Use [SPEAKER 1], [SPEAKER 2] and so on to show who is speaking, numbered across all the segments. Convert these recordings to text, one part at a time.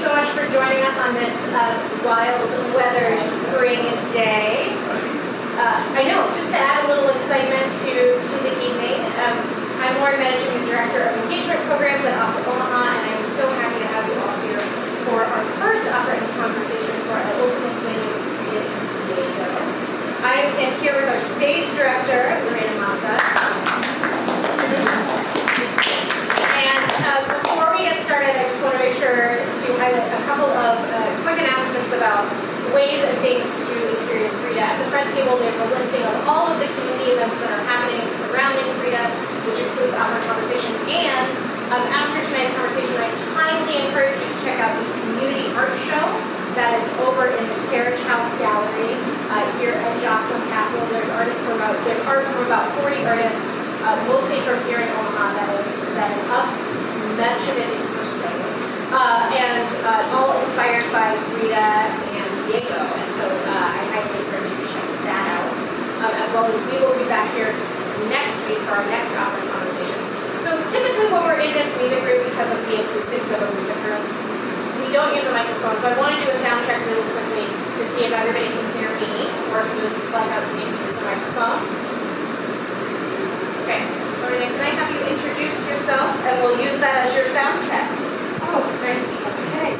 [SPEAKER 1] so much for joining us on this wild weather spring day. I know, just to add a little excitement to the evening, I'm Lorena Maza, Director of Engagement Programs at Opera Omaha, and I'm so happy to have you all here for our first opera in conversation for último, sueño, Frida y Diego. I am here with our stage director, Lorena Maza. And before we get started, I just want to make sure to highlight a couple of quick announcements about ways and things to experience Frida. At the front table, there's a listing of all of the community events that are happening surrounding Frida, which includes Opera Conversation. And after tonight's conversation, I highly encourage you to check out the community art show that is over in the Carriage House Gallery here at Jocelyn Castle. There's art from about 40 artists, mostly from here in Omaha, that is up. Much of it is for sale. And all inspired by Frida and Diego. And so I highly encourage you to check that out. As well as we will be back here next week for our next opera conversation. So typically when we're in this music room, because of the acoustics of a music room, we don't use a microphone. So I want to do a sound check really quickly to see if everybody can hear me, or if you would like me to use the microphone. Okay. Lorena, can I have you introduce yourself, and we'll use that as your sound check.
[SPEAKER 2] Oh, great. Okay.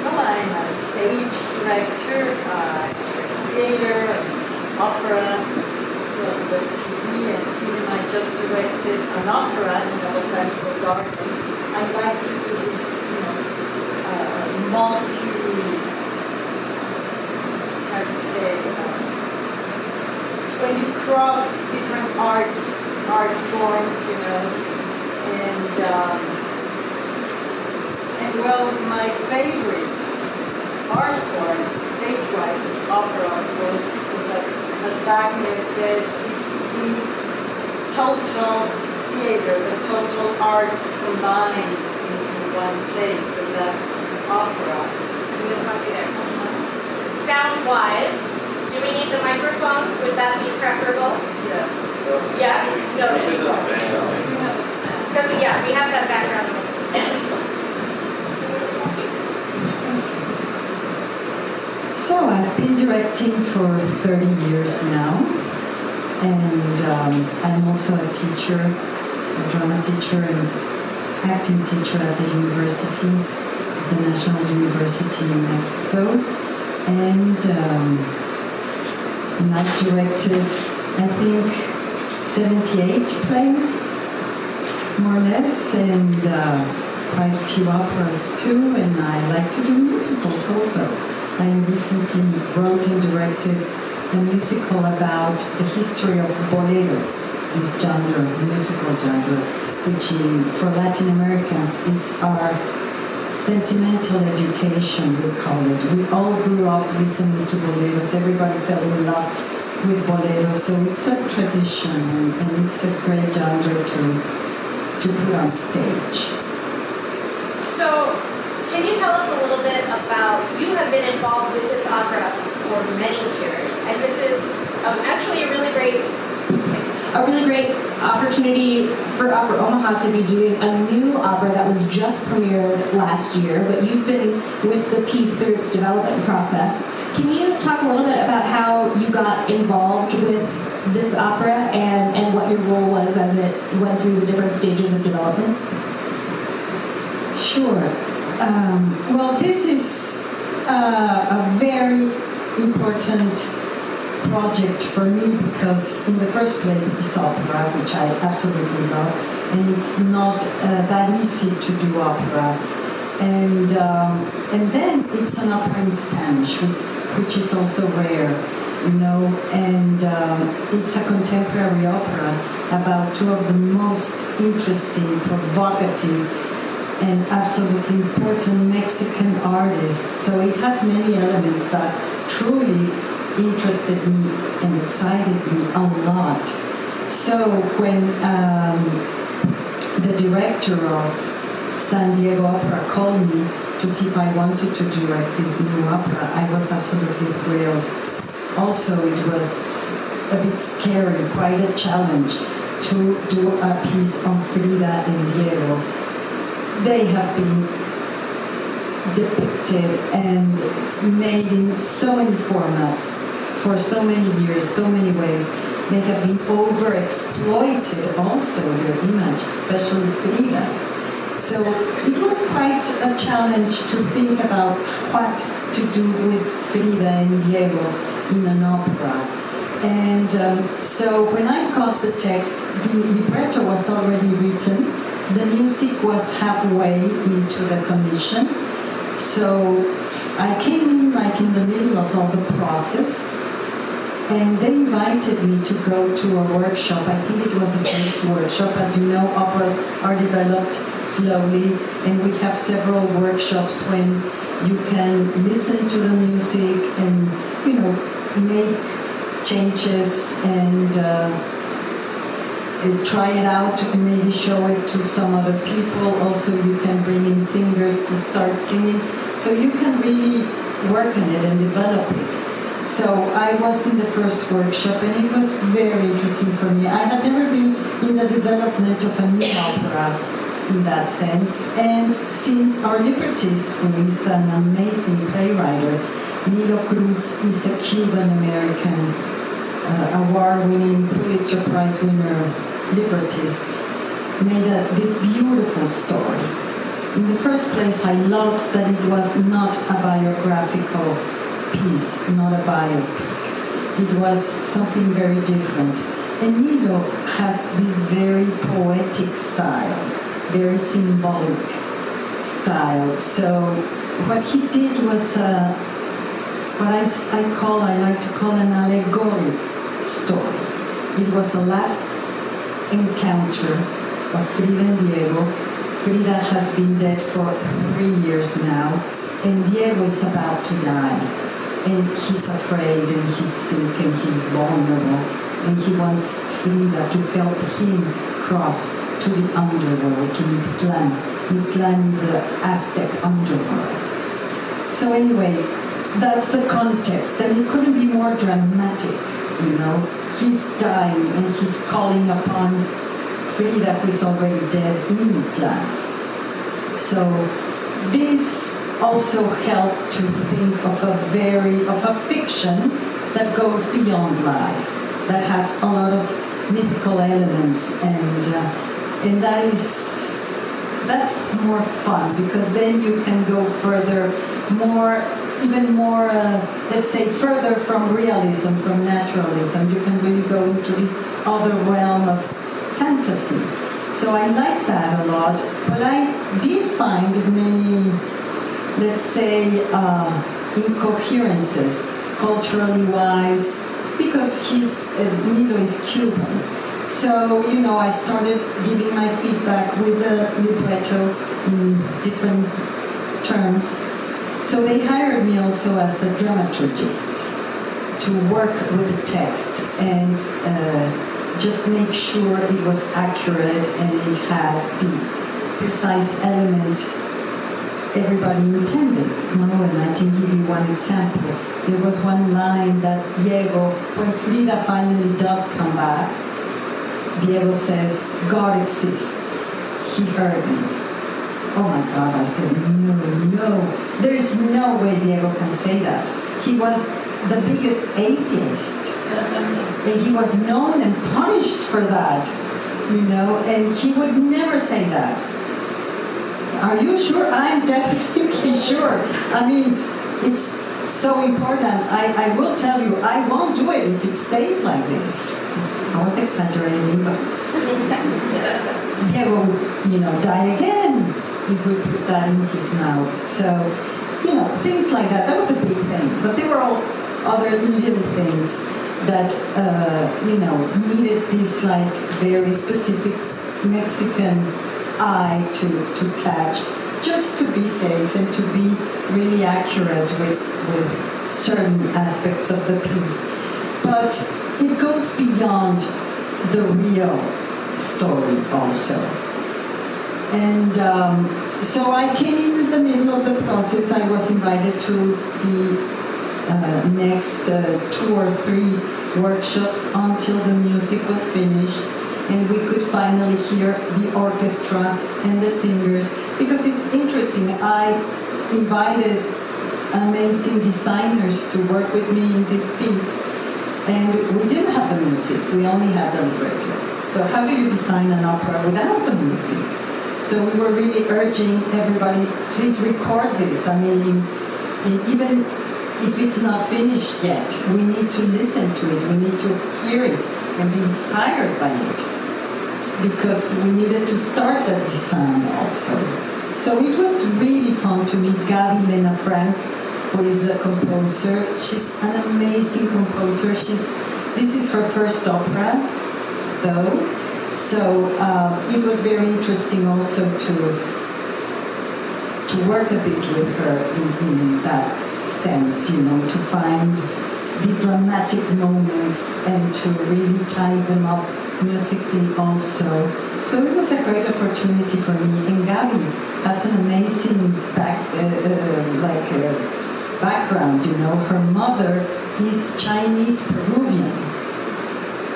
[SPEAKER 2] Well, I'm a stage director, creator of opera, also with TV and cinema. I just directed an opera in the Botanical Garden. I like to do this, when you cross different art forms, and well, my favorite art form, stage-wise, is opera, of course, because as Wagner said, it's the total theater, the total arts combined in one place, and that's opera.
[SPEAKER 1] Sound-wise, do we need the microphone? Would that be preferable?
[SPEAKER 2] Yes.
[SPEAKER 1] Yes? No. Because, we have that background noise.
[SPEAKER 3] So I've been directing for 30 years now, and I'm also a teacher, a drama teacher and acting teacher at the university, the National University in Mexico, and I've directed, I think, 78 plays, more or less, and quite a few operas too, and I like to do musicals also. I recently wrote and directed a musical about the history of bolero, this genre, musical genre, which for Latin Americans, it's our sentimental education, we call it. We all grew up listening to boleros. Everybody fell in love with boleros, so it's a tradition, and it's a great genre to put on stage.
[SPEAKER 1] So, can you tell us a little bit about, you have been involved with this opera for many years, and this is actually a really great opportunity for Opera Omaha to be doing a new opera that was just premiered last year, but you've been with the piece through its development process. Can you talk a little bit about how you got involved with this opera and what your role was as it went through the different stages of development?
[SPEAKER 3] Sure. Well, this is a very important project for me because, in the first place, this opera, which I absolutely love, and it's not that easy to do opera, and then it's an opera in Spanish, which is also rare, and it's a contemporary opera about two of the most interesting, provocative, and absolutely important Mexican artists. So it has many elements that truly interested me and excited me a lot. So when the director of San Diego Opera called me to see if I wanted to direct this new opera, I was absolutely thrilled. Also, it was a bit scary, quite a challenge to do a piece on Frida and Diego. They have been depicted and made in so many formats for so many years, so many ways. They have been overexploited also, their image, especially Frida's. So it was quite a challenge to think about what to do with Frida and Diego in an opera. And so when I got the text, the libretto was already written. The music was halfway into the commission. So I came in like in the middle of all the process. And they invited me to go to a workshop. I think it was the first workshop. As you know, operas are developed slowly, and we have several workshops when you can listen to the music and, make changes and try it out and maybe show it to some other people. Also, you can bring in singers to start singing. So you can really work on it and develop it. So I was in the first workshop, and it was very interesting for me. I had never been in the development of a new opera in that sense. And since our librettist, who is an amazing playwright, Nilo Cruz, is a Cuban-American award-winning Pulitzer Prize winner librettist, made this beautiful story. In the first place, I loved that it was not a biographical piece, not a biopic. It was something very different. And Nilo has this very poetic style, very symbolic style. So what he did was what I like to call an allegoric story. It was the last encounter of Frida and Diego. Frida has been dead for 3 years now, and Diego is about to die. And he's afraid, and he's sick, and he's vulnerable, and he wants Frida to help him cross to the underworld, to Mictlan. Mictlan is the Aztec underworld. So anyway, that's the context, and it couldn't be more dramatic, He's dying, and he's calling upon Frida, who is already dead, in Mictlan. So this also helped to think of a fiction that goes beyond life, that has a lot of mythical elements, and that's more fun, because then you can go further, even more, let's say, further from realism, from naturalism. You can really go into this other realm of fantasy. So I like that a lot, but I did find many, let's say, incoherences, culturally wise, because Nilo is Cuban. So, I started giving my feedback with the libretto in different terms. So they hired me also as a dramaturgist to work with the text and just make sure it was accurate and it had the precise element everybody intended. And I can give you one example. There was one line that Diego, when Frida finally does come back, Diego says, "God exists. He heard me." Oh my God, I said, no. There's no way Diego can say that. He was the biggest atheist. And he was known and punished for that, and he would never say that. Are you sure? I'm definitely sure. I mean, it's so important. I will tell you, I won't do it if it stays like this. I was exaggerating, but Diego would, die again if we put that in his mouth. So, things like that. That was a big thing. But there were all other little things that, needed this very specific Mexican eye to catch, just to be safe and to be really accurate with certain aspects of the piece. But it goes beyond the real story also. And so I came in the middle of the process. I was invited to the next 2 or 3 workshops until the music was finished and we could finally hear the orchestra and the singers, because it's interesting. I invited amazing designers to work with me in this piece. And we didn't have the music, we only had the libretto. So how do you design an opera without the music? So we were really urging everybody, please record this. I mean, even if it's not finished yet, we need to listen to it, we need to hear it and be inspired by it. Because we needed to start the design also. So it was really fun to meet Gabi Lena Frank, who is a composer. She's an amazing composer. This is her first opera, though. So it was very interesting also to work a bit with her in that sense, you know, to find the dramatic moments and to really tie them up musically also. So it was a great opportunity for me. And Gabi has an amazing background, you know. Her mother is Chinese Peruvian.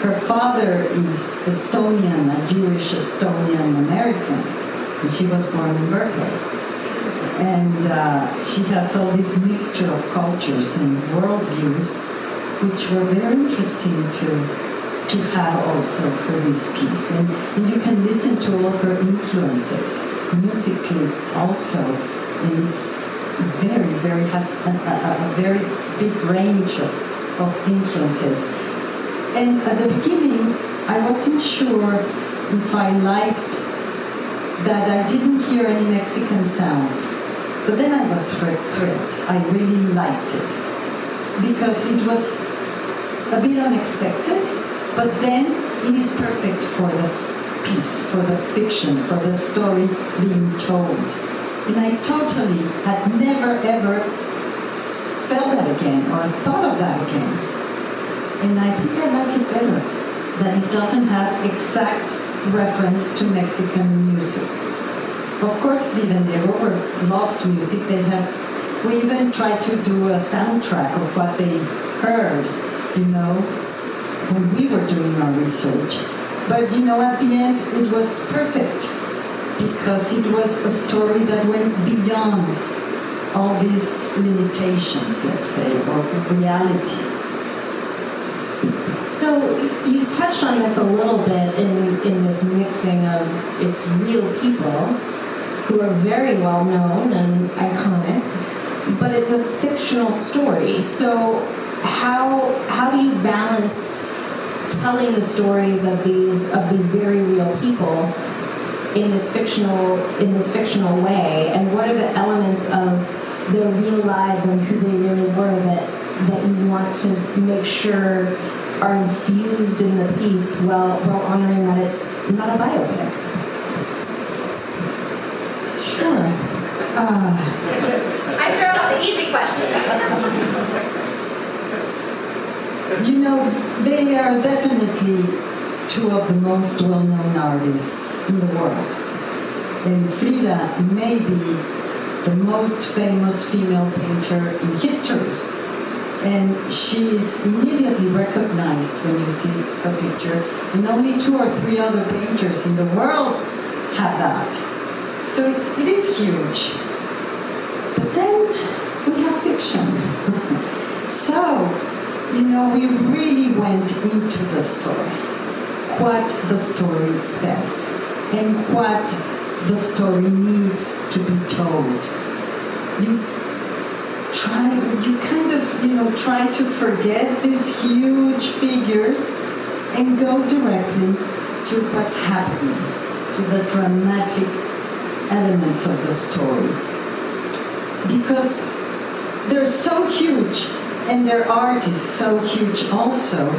[SPEAKER 3] Her father is Estonian, a Jewish Estonian American. And she was born in Berkeley. And she has all this mixture of cultures and worldviews, which were very interesting to have also for this piece. And you can listen to all her influences musically also. And it's has a very big range of influences. And at the beginning, I wasn't sure if I liked that I didn't hear any Mexican sounds. But then I was thrilled. I really liked it. Because it was a bit unexpected, but then it is perfect for the piece, for the fiction, for the story being told. And I totally had never ever felt that again or thought of that again. And I think I like it better, that it doesn't have exact reference to Mexican music. Of course, Frida and Diego loved music. We even tried to do a soundtrack of what they heard, you know, when we were doing our research. But, you know, at the end, it was perfect because it was a story that went beyond all these limitations, let's say, or reality.
[SPEAKER 4] So you've touched on this a little bit in this mixing of it's real people who are very well known and iconic, but it's a fictional story. So how do you balance telling the stories of these very real people in this fictional way, and what are the elements of their real lives and who they really were that you want to make sure are infused in the piece while honoring that it's not a biopic?
[SPEAKER 3] Sure.
[SPEAKER 1] I throw out the easy questions.
[SPEAKER 3] You know, they are definitely two of the most well-known artists in the world. And Frida may be the most famous female painter in history. And she is immediately recognized when you see her picture. And only 2 or 3 other painters in the world have that. So it is huge. But then we have fiction. So, you know, we really went into the story. What the story says. And what the story needs to be told. You try to forget these huge figures and go directly to what's happening, to the dramatic elements of the story. Because they're so huge and their art is so huge also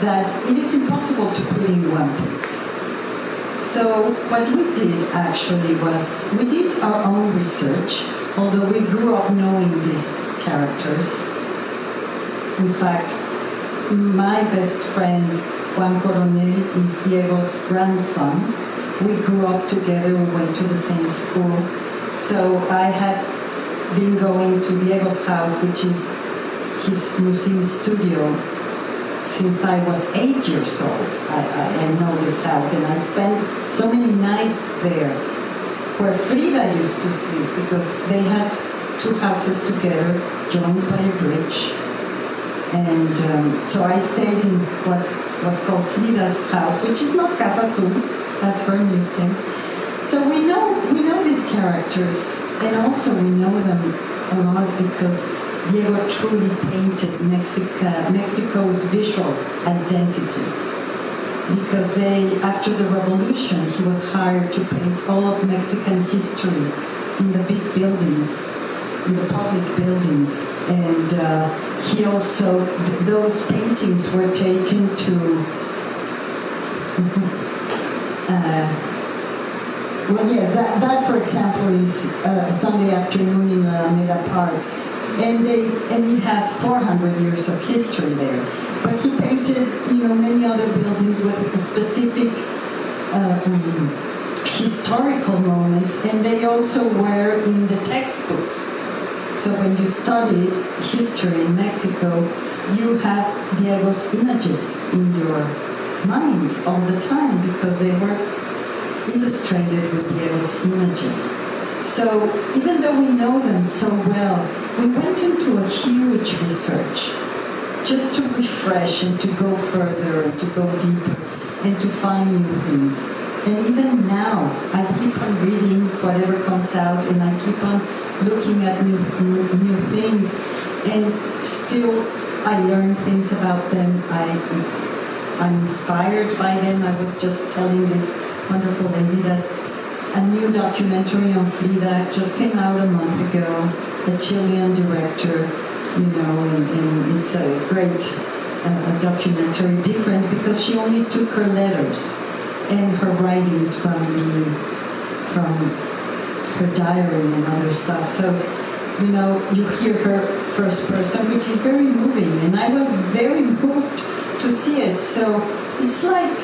[SPEAKER 3] that it is impossible to put in one piece. So what we did actually was we did our own research, although we grew up knowing these characters. In fact, my best friend, Juan Coronel, is Diego's grandson. We grew up together, we went to the same school. So I had been going to Diego's house, which is his museum studio, since I was 8 years old. I know this house, and I spent so many nights there, where Frida used to sleep, because they had two houses together, joined by a bridge. And so I stayed in what was called Frida's house, which is not Casa Azul, that's her museum. So we know these characters, and also we know them a lot because Diego truly painted Mexico's visual identity. Because after the revolution, he was hired to paint all of Mexican history in the big buildings, in the public buildings. And he also, those paintings were taken to, well, yes, that for example is Sunday afternoon in Alameda Park. And it has 400 years of history there. But he painted, many other buildings with specific historical moments, and they also were in the textbooks. So when you studied history in Mexico, you have Diego's images in your mind all the time because they were illustrated with Diego's images. So even though we know them so well, we went into a huge research just to refresh and to go further and to go deeper and to find new things. And even now, I keep on reading whatever comes out and I keep on looking at new things, and still I learn things about them. I'm inspired by them. I was just telling this wonderful lady that a new documentary on Frida just came out a month ago, a Chilean director, and it's a great documentary, different because she only took her letters and her writings from her diary and other stuff. So, you hear her first person, which is very moving, and I was very moved to see it. So it's like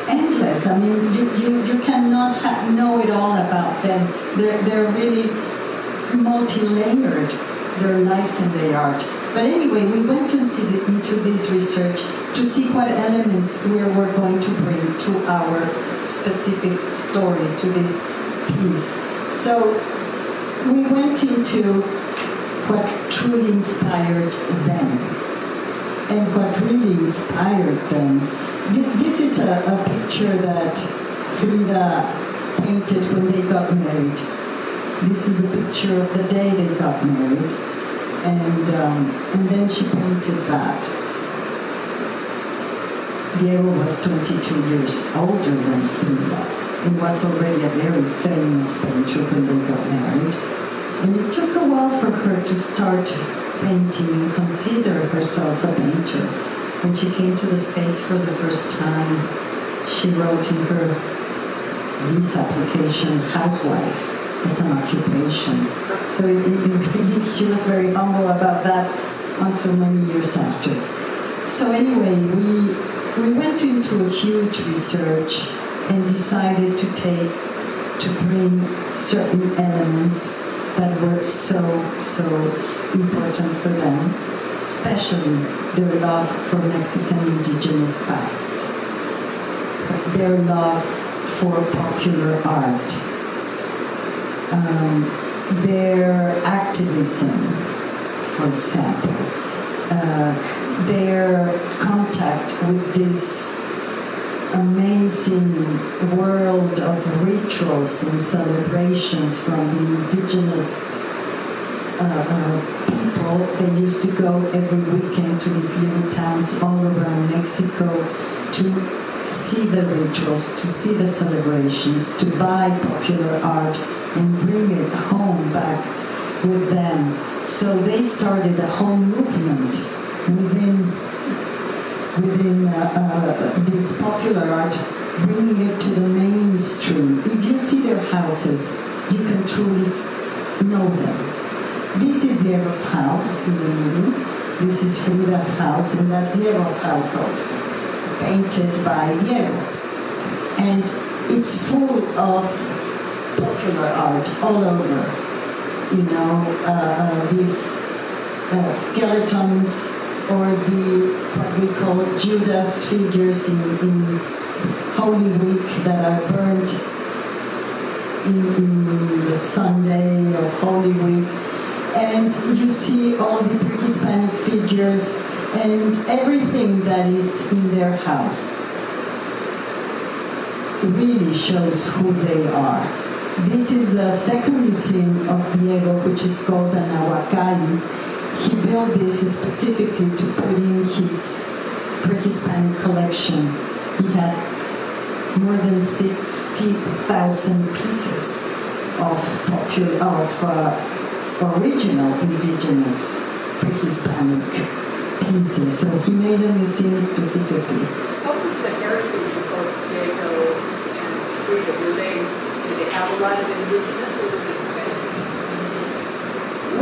[SPEAKER 3] endless. I mean, you cannot know it all about them. They're really multi-layered, their lives and their art. But anyway, we went into this research to see what elements we were going to bring to our specific story, to this piece. So we went into what truly inspired them. And what really inspired them. This is a picture that Frida painted when they got married. This is a picture of the day they got married. And then she painted that. Diego was 22 years older than Frida and was already a very famous painter when they got married. And it took a while for her to start painting and consider herself a painter. When she came to the States for the first time, she wrote in her visa application, housewife as an occupation. So she was very humble about that until many years after. So anyway, we went into a huge research and decided to bring certain elements that were so important for them, especially their love for Mexican indigenous past, their love for popular art, their activism, for example, their contact with this amazing world of rituals and celebrations from the indigenous people. They used to go every weekend to these little towns all around Mexico to see the rituals, to see the celebrations, to buy popular art and bring it home back with them. So they started a whole movement within this popular art, bringing it to the mainstream. If you see their houses, you can truly know them. This is Diego's house in the middle. This is Frida's house, and that's Diego's house also, painted by Diego. And it's full of popular art all over. These skeletons, or what we call Judas figures in Holy Week that are burned in the Sunday of Holy Week, and you see all the pre-Hispanic figures and everything that is in their house really shows who they are. This is the second museum of Diego, which is called the Nahuacali. He built this specifically to put in his pre-Hispanic collection. He had more than 60,000 pieces of original indigenous pre-Hispanic pieces. So he made a museum specifically.
[SPEAKER 5] What was the heritage of both Diego and Frida? Did they have a lot of indigenous or were they Spanish?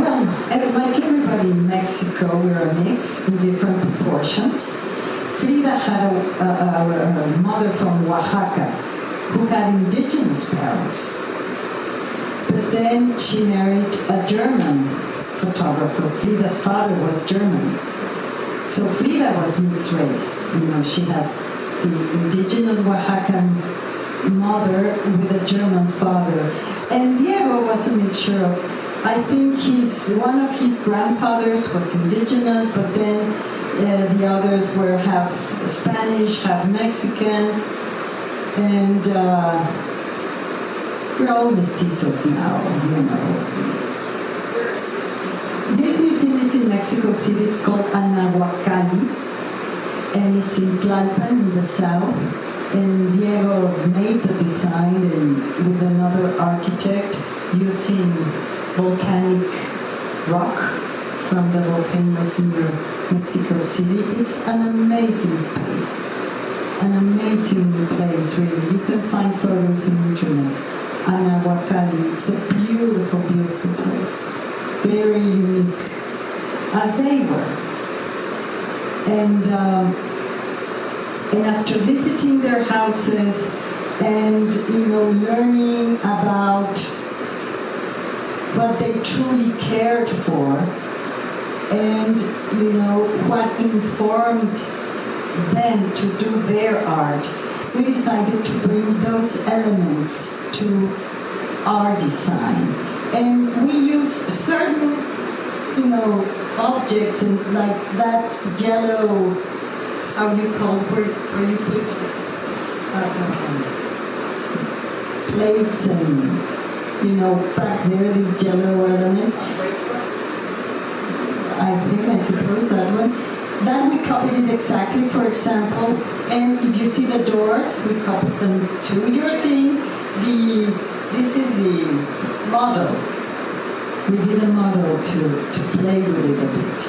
[SPEAKER 3] Well, like everybody in Mexico, we're a mix in different proportions. Frida had a mother from Oaxaca who had indigenous parents. But then she married a German photographer. Frida's father was German. So Frida was mixed race. She has the indigenous Oaxacan mother with a German father. And Diego was a mixture of, I think one of his grandfathers was indigenous, but then the others were half Spanish, half Mexicans, and we're all mestizos now, This museum is in Mexico City. It's called Anahuacalli, and it's in Tlalpan in the south. And Diego made the design and with another architect using volcanic rock from the volcanoes near Mexico City. It's an amazing space, an amazing place, really. You can find photos on the internet. Anahuacalli, it's a beautiful, beautiful place. Very unique, as they were. And after visiting their houses and learning about what they truly cared for and what informed them to do their art, we decided to bring those elements to our design. And we use certain objects, and like that yellow, how do you call it, where you put plates and back there, this yellow element. I suppose that one. That we copied it exactly, for example. And if you see the doors, we copied them too. You're seeing this is the model. We did a model to play with it a bit.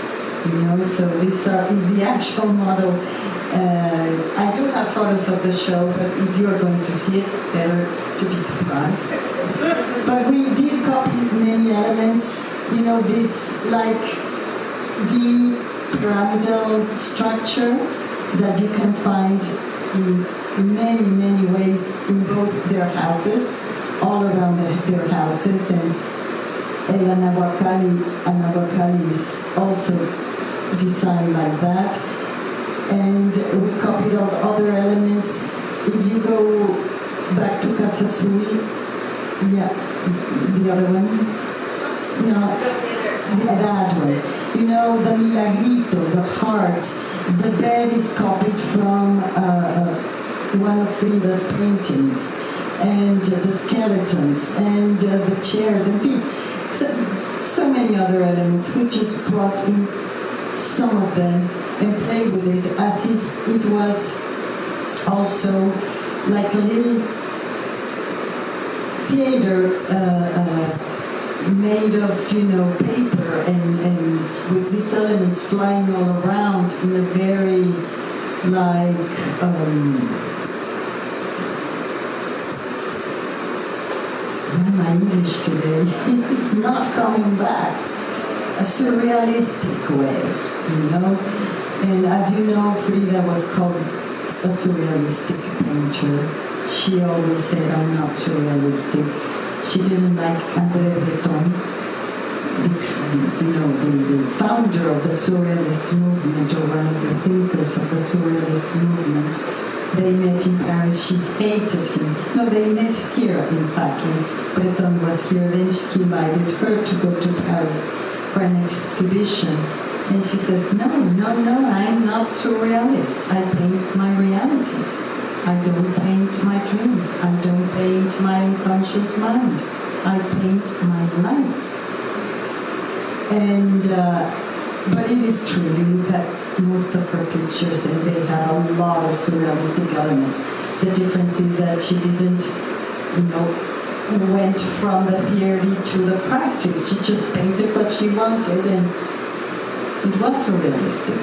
[SPEAKER 3] So this is the actual model. I do have photos of the show, but if you are going to see it, it's better to be surprised. But we did copy many elements, this like the pyramidal structure that you can find in many, many ways in both their houses, all around their houses. And El Anahuacalli is also designed like that. And we copied all the other elements. If you go back to Casa Azul, the other one, that one. The milagritos, the hearts. The bed is copied from one of Frida's paintings, and the skeletons, and the chairs and feet. So many other elements. We just brought in some of them and played with it as if it was also like a little theater made of paper and with these elements flying all around in a very my English today is not coming back. A surrealistic way, And as you know, Frida was called a surrealistic painter. She always said, I'm not surrealistic. She didn't like André Breton, the founder of the surrealist movement, or one of the thinkers of the surrealist movement. They met in Paris. She hated him. No, they met here, in fact, when Breton was here. Then he invited her to go to Paris for an exhibition. And she says, no, I'm not surrealist. I paint my reality. I don't paint my dreams. I don't paint my unconscious mind. I paint my life. And, but it is true. You look at most of her pictures and they have a lot of surrealistic elements. The difference is that she didn't, went from the theory to the practice. She just painted what she wanted, and it was surrealistic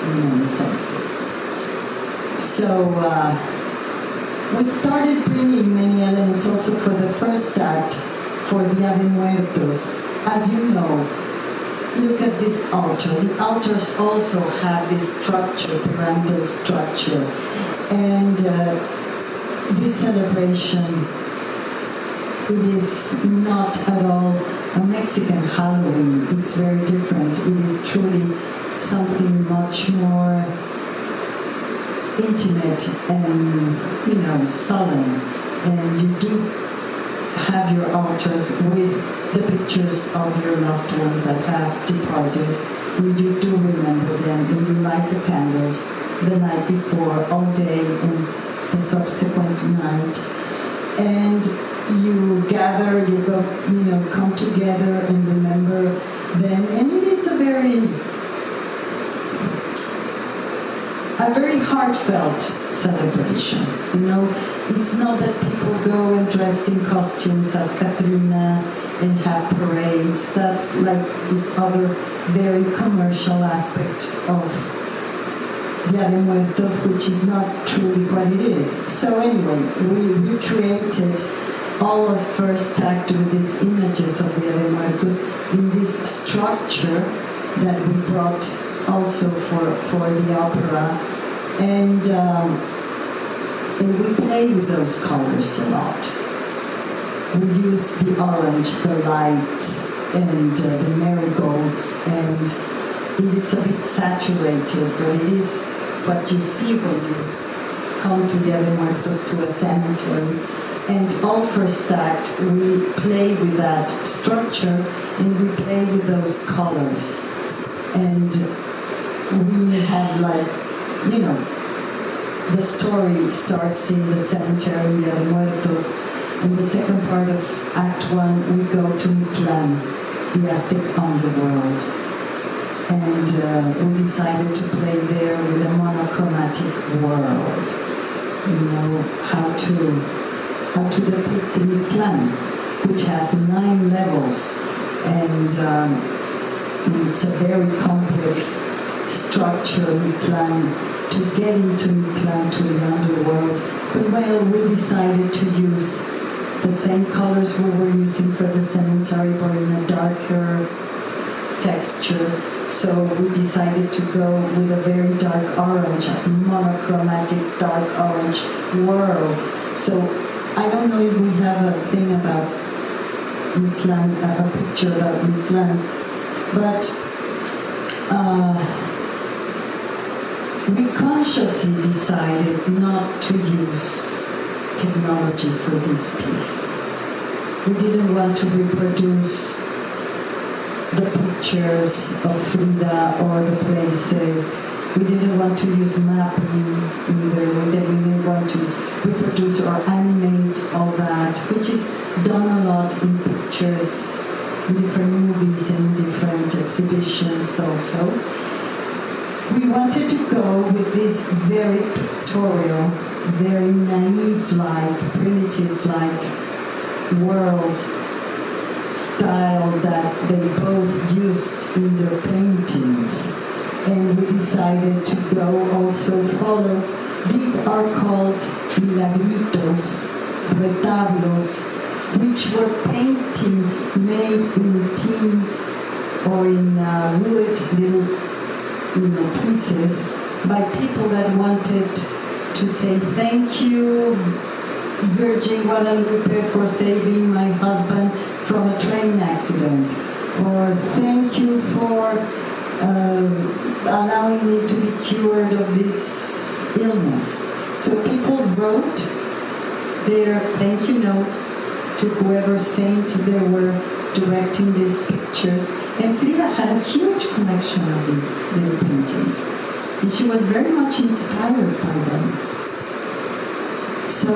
[SPEAKER 3] in many senses. So we started bringing many elements also for the first act, for the Ave Muertos. As you know, look at this altar. The altars also have this structure, pyramidal structure. And this celebration, it is not at all a Mexican Halloween. It's very different. It is truly something much more intimate and, solemn. And you do have your altars with the pictures of your loved ones that have departed. And you do remember them, and you light the candles the night before, all day, and the subsequent night. And you gather, you go, come together and remember them. And it is a very heartfelt celebration. It's not that people go and dress in costumes as Katrina and have parades. That's like this other very commercial aspect of Dia de Muertos, which is not truly what it is. So anyway, we recreated all of first act with these images of Dia de Muertos in this structure that we brought also for the opera. And we play with those colors a lot. We use the orange, the light, and the marigolds, and it is a bit saturated, but it is what you see when you come to Dia de Muertos to a cemetery. And all first act, we play with that structure, and we play with those colors. And we have the story starts in the cemetery, Dia de Muertos. In the second part of Act 1, we go to Mictlán, the Aztec underworld. And we decided to play there with a monochromatic world. How to depict Mictlán, which has 9 levels. And it's a very complex structure, Mictlán, to get into Mictlán, to the underworld. But we decided to use the same colors we were using for the cemetery, but in a darker texture. So we decided to go with a very dark orange, monochromatic dark orange world. So I don't know if we have a thing about Mictlán, a picture about Mictlán, but we consciously decided not to use technology for this piece. We didn't want to reproduce the pictures of Frida or the places. We didn't want to use mapping either. We didn't want to reproduce or animate all that, which is done a lot in pictures, in different movies and different exhibitions also. We wanted to go with this very pictorial, very naive-like, primitive-like world style that they both used in their paintings. And we decided to go also follow. These are called milagritos, retablos, which were paintings made in tin or in wood, little pieces by people that wanted to say thank you, Virgin Guadalupe, for saving my husband from a train accident, or thank you for allowing me to be cured of this illness. So people wrote their thank you notes to whoever saint they were directing these pictures. And Frida had a huge collection of these little paintings. And she was very much inspired by them. So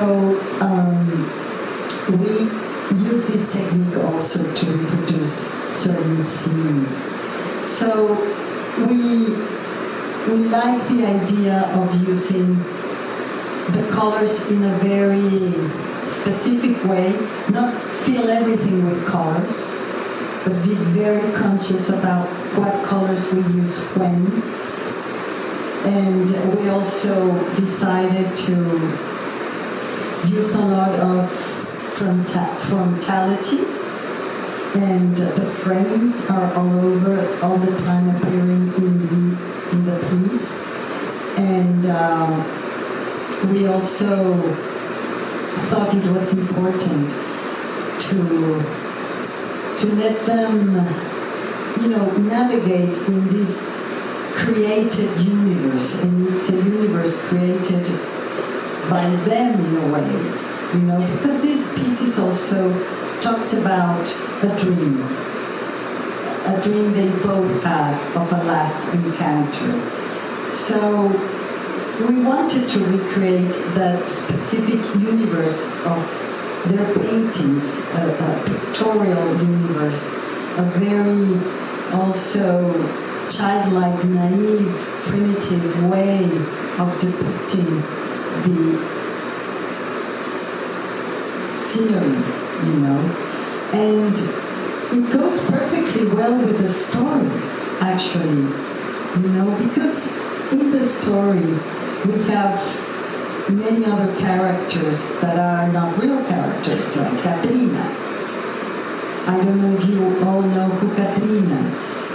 [SPEAKER 3] we use this technique also to reproduce certain scenes. So we like the idea of using the colors in a very specific way, not fill everything with colors, but be very conscious about what colors we use when. And we also decided to use a lot of frontality, and the frames are all over, all the time appearing in the piece. And we also thought it was important to let them, navigate in this created universe, and it's a universe created by them in a way, because this piece also talks about a dream they both have of a last encounter. So we wanted to recreate that specific universe of their paintings, a pictorial universe, a very also childlike, naive, primitive way of depicting the scenery, and it goes perfectly well with the story, actually, because in the story we have many other characters that are not real characters, like Katrina. I don't know if you all know who Katrina is.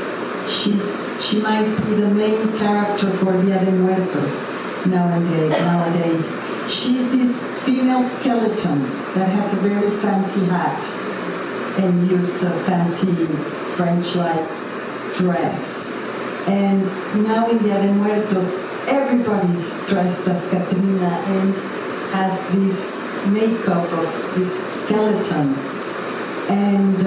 [SPEAKER 3] She might be the main character for Dia de Muertos nowadays. She's this female skeleton that has a very fancy hat and uses a fancy French-like dress. And now in Dia de Muertos, everybody's dressed as Katrina and has this makeup of this skeleton. And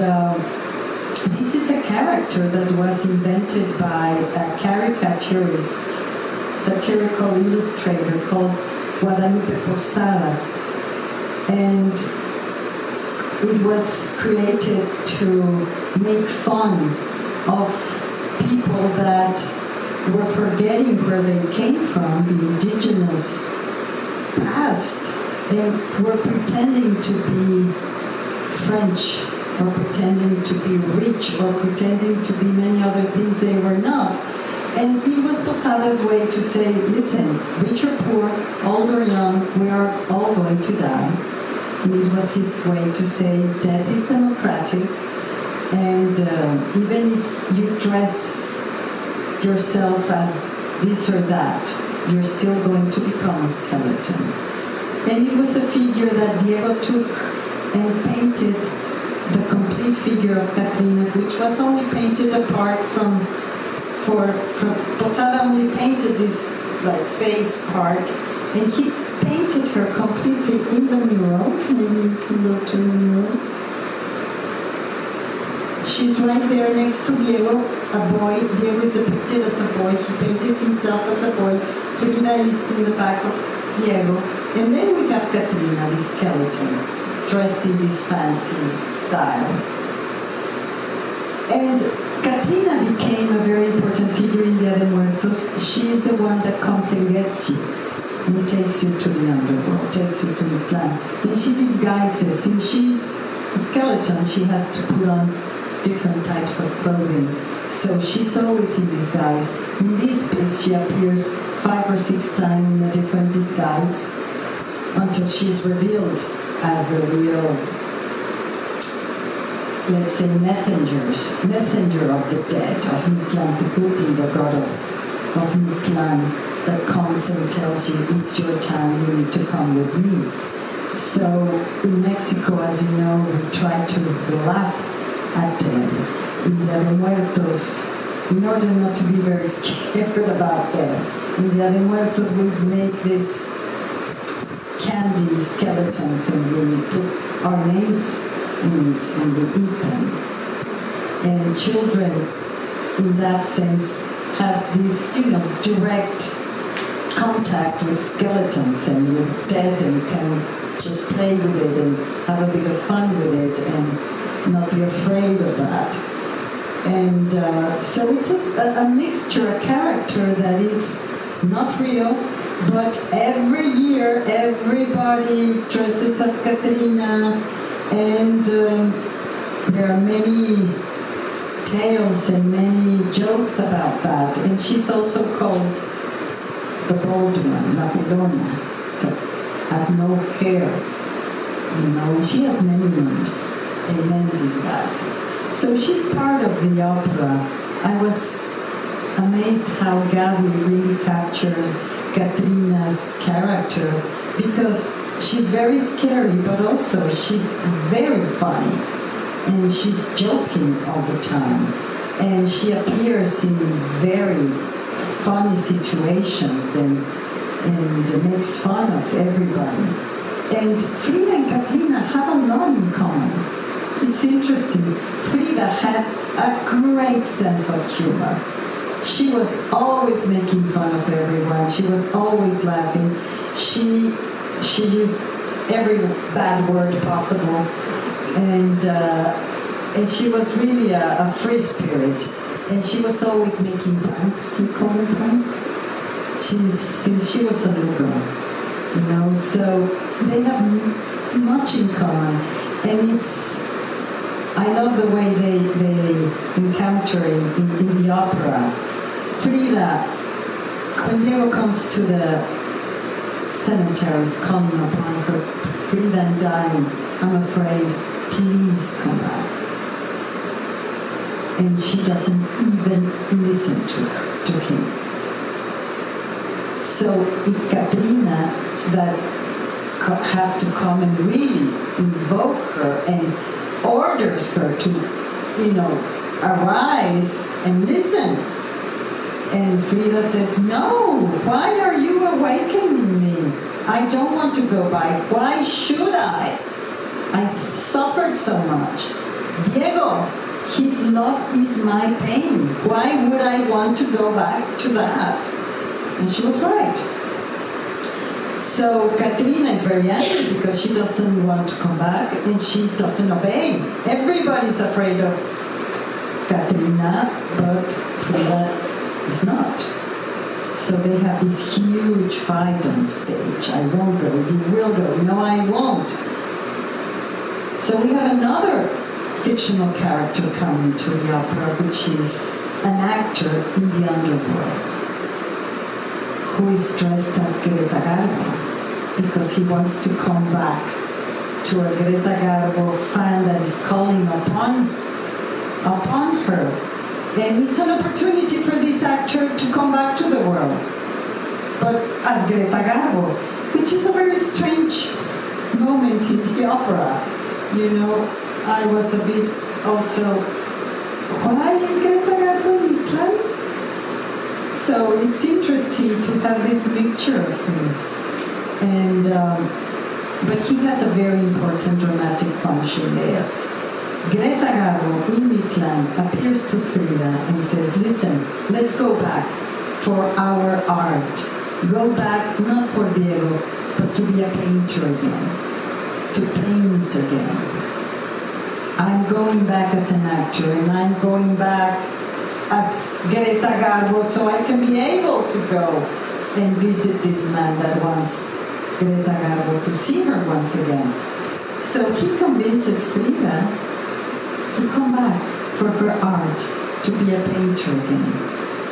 [SPEAKER 3] this is a character that was invented by a caricaturist, satirical illustrator called Guadalupe Posada. And it was created to make fun of people that were forgetting where they came from, the indigenous past, and were pretending to be French, or pretending to be rich, or pretending to be many other things they were not. And it was Posada's way to say, listen, rich or poor, old or young, we are all going to die. And it was his way to say, death is democratic, and even if you dress yourself as this or that, you're still going to become a skeleton. And it was a figure that Diego took and painted the complete figure of Katrina, which was only painted apart from Posada only painted this face part, and he painted her completely in the mural. Maybe you can go to the mural. She's right there next to Diego, a boy. Diego is depicted as a boy. He painted himself as a boy. Frida is in the back of Diego. And then we have Katrina, the skeleton, dressed in this fancy style. And Katrina became a very important figure in Dia de Muertos. She is the one that comes and gets you and takes you to the underworld, takes you to the clan. And she disguises. If she's a skeleton, she has to put on different types of clothing. So she's always in disguise. In this piece, she appears 5 or 6 times in a different disguise until she's revealed as a real, let's say, messenger of the dead, of Mictlan Tecuhtli, the god of Mictlan, that comes and tells you, it's your time, you need to come with me. So in Mexico, as you know, we try to laugh at death. In Dia de Muertos, in order not to be very scared about death, in Dia de Muertos we make this candy skeletons and we put our names in it and we eat them. And children, in that sense, have this, direct contact with skeletons and with death and can just play with it and have a bit of fun with it and not be afraid of that. And so it's a mixture, a character that it's not real, but every year everybody dresses as Katrina, and there are many tales and many jokes about that. And she's also called the bold one, La Pelona, that has no hair, and she has many names and many disguises. So she's part of the opera. I was amazed how Gabi really captured Katrina's character, because she's very scary, but also she's very funny, and she's joking all the time, and she appears in very funny situations and makes fun of everybody. And Frida and Katrina have a lot in common. It's interesting. Frida had a great sense of humor. She was always making fun of everyone. She was always laughing. She used every bad word possible, and she was really a free spirit. And she was always making pranks. Do you call them pranks? Since she was a little girl, So they have much in common, and I love the way they encounter in the opera. Frida, when Diego comes to the cemeteries calling upon her, Frida, I'm dying, I'm afraid, please come back. And she doesn't even listen to him. So it's Katrina that has to come and really invoke her and orders her to, arise and listen. And Frida says, no, why are you awakening me? I don't want to go back. Why should I? I suffered so much. Diego, his love is my pain. Why would I want to go back to that? And she was right. So Katrina is very angry because she doesn't want to come back and she doesn't obey. Everybody's afraid of Katrina, but Frida is not. So they have this huge fight on stage. I won't go, you will go. No, I won't. So we have another fictional character coming to the opera, which is an actor in the underworld, who is dressed as Greta Garbo, because he wants to come back to a Greta Garbo fan that is calling upon her. And it's an opportunity for this actor to come back to the world, but as Greta Garbo, which is a very strange moment in the opera. I was a bit also, why is Greta Garbo in Italy? So it's interesting to have this mixture of things. And but he has a very important dramatic function there. Greta Garbo in Midland appears to Frida and says, listen, let's go back for our art. Go back not for Diego, but to be a painter again, to paint again. I'm going back as an actor, and I'm going back as Greta Garbo so I can be able to go and visit this man that wants Greta Garbo to see her once again. So he convinces Frida to come back for her art, to be a painter again.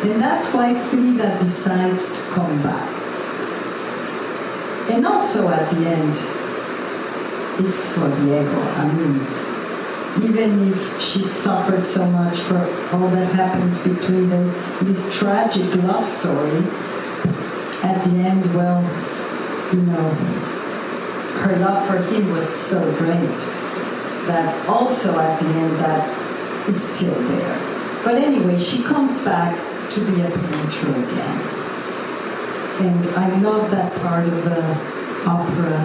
[SPEAKER 3] And that's why Frida decides to come back. And also at the end, it's for Diego. Even if she suffered so much for all that happened between them, this tragic love story, at the end, her love for him was so great that also at the end that is still there. But anyway, she comes back to be a painter again. And I love that part of the opera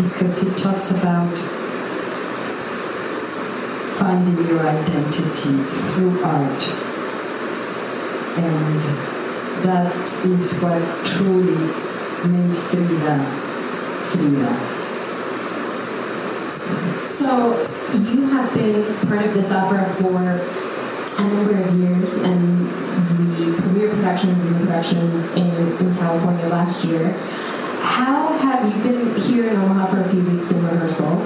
[SPEAKER 3] because it talks about finding your identity through art. And that is what truly made Frida, Frida.
[SPEAKER 4] So you have been part of this opera for a number of years, and the premiere productions and the productions in California last year. How have you been here in Omaha for a few weeks in rehearsal?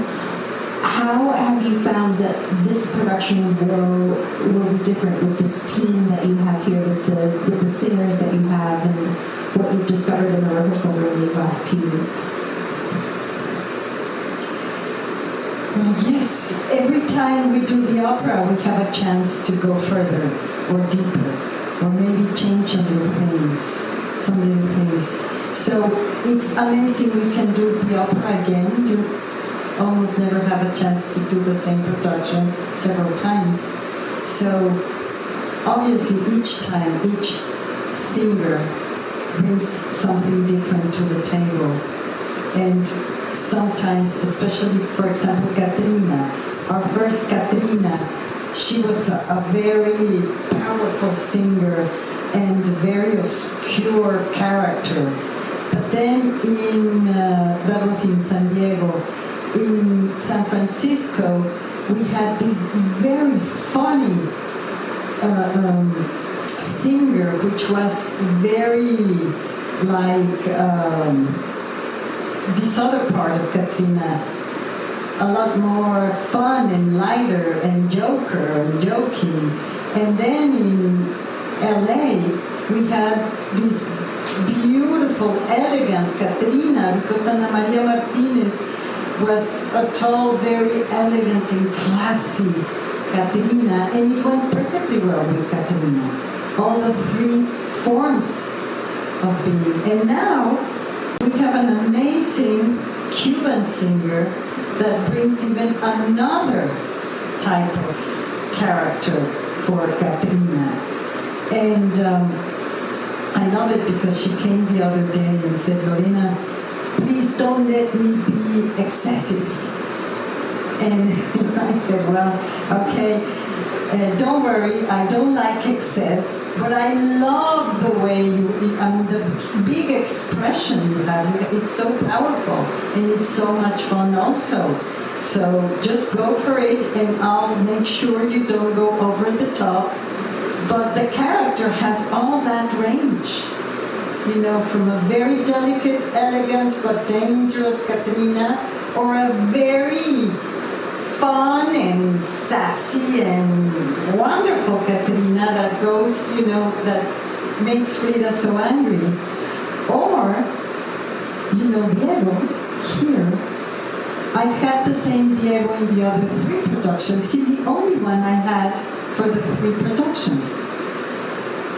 [SPEAKER 4] How have you found that this production will be different with this team that you have here, with the singers that you have, and what you've discovered in the rehearsal room these last few weeks?
[SPEAKER 3] Yes, every time we do the opera, we have a chance to go further or deeper, or maybe change some little things. So it's amazing we can do the opera again. You almost never have a chance to do the same production several times. So obviously each time, each singer brings something different to the table. And sometimes, especially, for example, Katrina, our first Katrina, she was a very powerful singer and very obscure character. But then that was in San Diego, in San Francisco, we had this very funny singer, which was very like this other part of Katrina, a lot more fun and lighter and joking. And then in LA, we had this beautiful, elegant Katrina, because Ana Maria Martinez was a tall, very elegant and classy Katrina, and it went perfectly well with Katrina. All the three forms of being. And now, we have an amazing Cuban singer that brings even another type of character for Katrina. And I love it because she came the other day and said, Lorena, please don't let me be excessive. And I said, well, okay. Don't worry, I don't like excess, but I love the way the big expression you have. It's so powerful, and it's so much fun also. So just go for it, and I'll make sure you don't go over the top. But the character has all that range, from a very delicate, elegant, but dangerous Katrina, or a very fun and sassy and wonderful Katrina that goes, that makes Frida so angry. Or, Diego, here, I've had the same Diego in the other three productions. He's the only one I had for the three productions.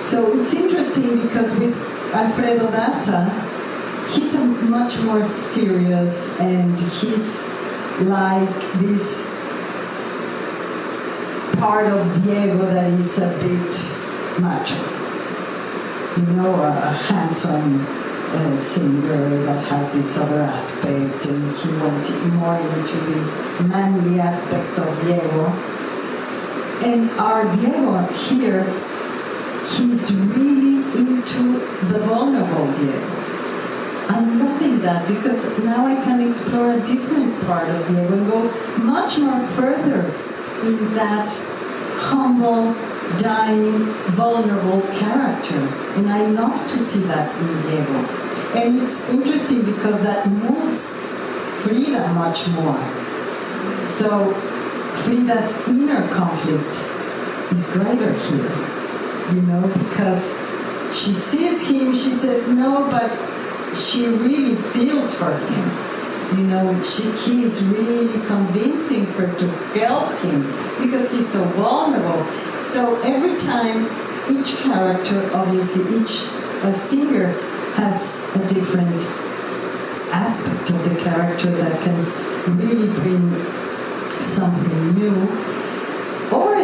[SPEAKER 3] So it's interesting because with Alfredo Daza, he's a much more serious, and he's like this part of Diego that is a bit macho. A handsome singer that has this other aspect, and he went more into this manly aspect of Diego. And our Diego here, he's really into the vulnerable Diego. I'm loving that because now I can explore a different part of Diego and go much more further in that humble, dying, vulnerable character. And I love to see that in Diego. And it's interesting because that moves Frida much more. So Frida's inner conflict is greater here, because she sees him, she says no, but she really feels for him. He is really convincing her to help him because he's so vulnerable. So every time, each character, obviously, each singer has a different aspect of the character that can really bring something new. Or,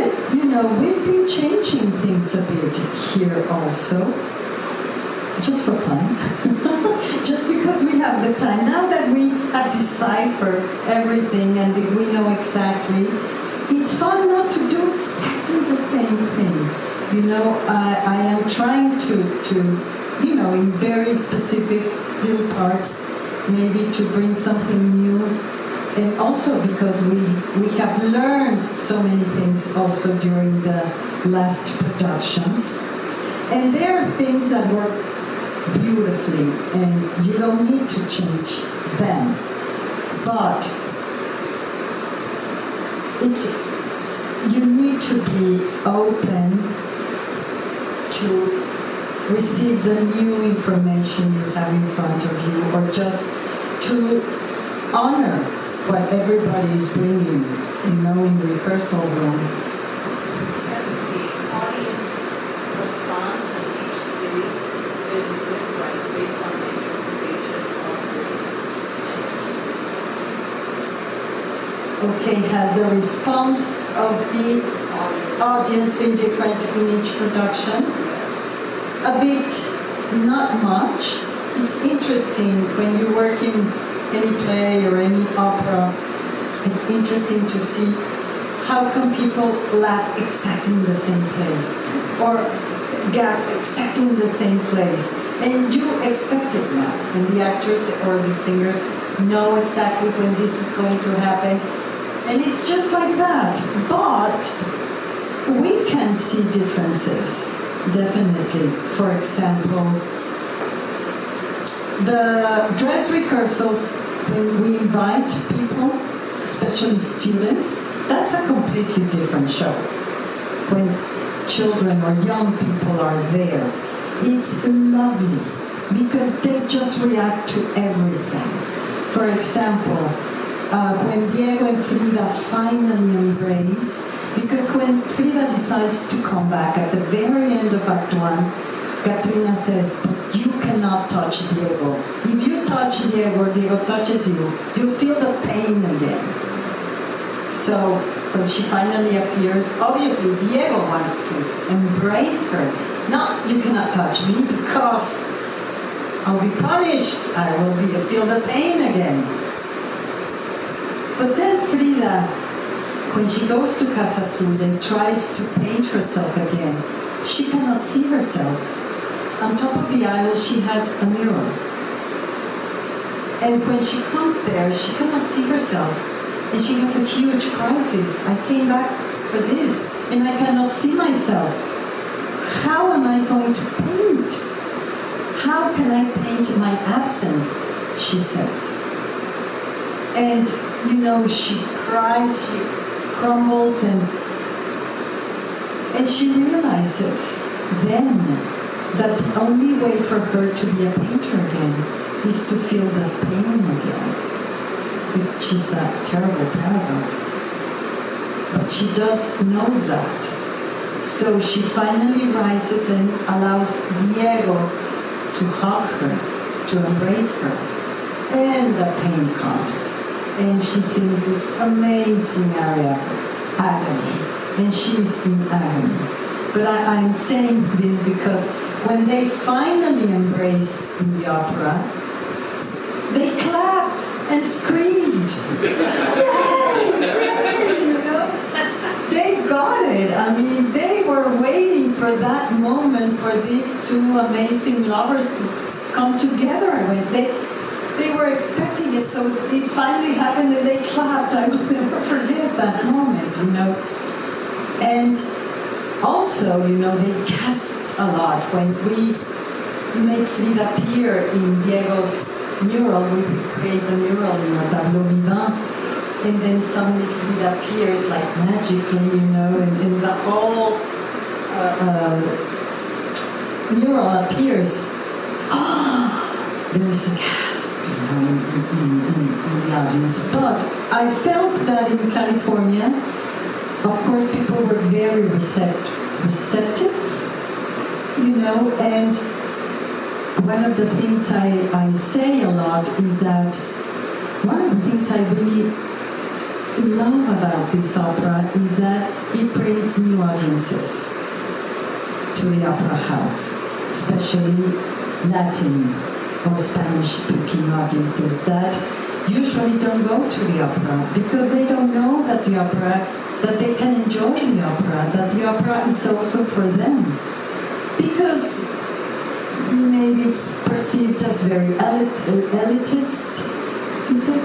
[SPEAKER 3] we've been changing things a bit here also, just for fun. just because we have the time. Now that we have deciphered everything and we know exactly, it's fun not to do exactly the same thing. You know, I am trying to, in very specific little parts, maybe to bring something new. And also because we have learned so many things also during the last productions. And there are things that work beautifully and you don't need to change them. But you need to be open to receive the new information you have in front of you, or just to honor what everybody is bringing, in rehearsal room.
[SPEAKER 5] Has the audience response in each city been different based on the interpretation of the singers?
[SPEAKER 3] Okay, has the response of the audience been different in each production? A bit, not much. It's interesting when you work in any play or any opera, it's interesting to see how come people laugh exactly in the same place or gasp exactly in the same place. And you expect it now. And the actors or the singers know exactly when this is going to happen. And it's just like that. But we can see differences, definitely. For example, the dress rehearsals, when we invite people, especially students, that's a completely different show. When children or young people are there, it's lovely because they just react to everything. For example, when Diego and Frida finally embrace, because when Frida decides to come back at the very end of Act 1, Katrina says, but you cannot touch Diego. If you touch Diego or Diego touches you, you feel the pain again. So when she finally appears, obviously Diego wants to embrace her. No, you cannot touch me because I'll be punished. I will feel the pain again. But then Frida, when she goes to Casa Azul and tries to paint herself again, she cannot see herself. On top of the aisle, she had a mirror. And when she comes there, she cannot see herself. And she has a huge crisis. I came back for this, and I cannot see myself. How am I going to paint? How can I paint my absence, she says. And, she cries, she crumbles, and she realizes then that the only way for her to be a painter again is to feel the pain again, which is a terrible paradox. But she knows that. So she finally rises and allows Diego to hug her, to embrace her. And the pain comes. And she sings this amazing aria, Agony. And she's in agony. But I'm saying this because when they finally embrace in the opera, they clapped and screamed. They got it. I mean, they were waiting for that moment for these two amazing lovers to come together. They were expecting it, so it finally happened and they clapped. I will never forget that moment, And also, they gasped a lot when we make Frida appear in Diego's mural. We recreate the mural in a tableau vivant, and then suddenly Frida appears like magically, and the whole mural appears. There is a gasp, in the audience. But I felt that in California, of course, people were very receptive, and one of the things I say a lot is that one of the things I really love about this opera is that it brings new audiences to the opera house, especially Latin or Spanish-speaking audiences that usually don't go to the opera because they don't know that that they can enjoy the opera, that the opera is also for them. Because maybe it's perceived as very elitist, you say?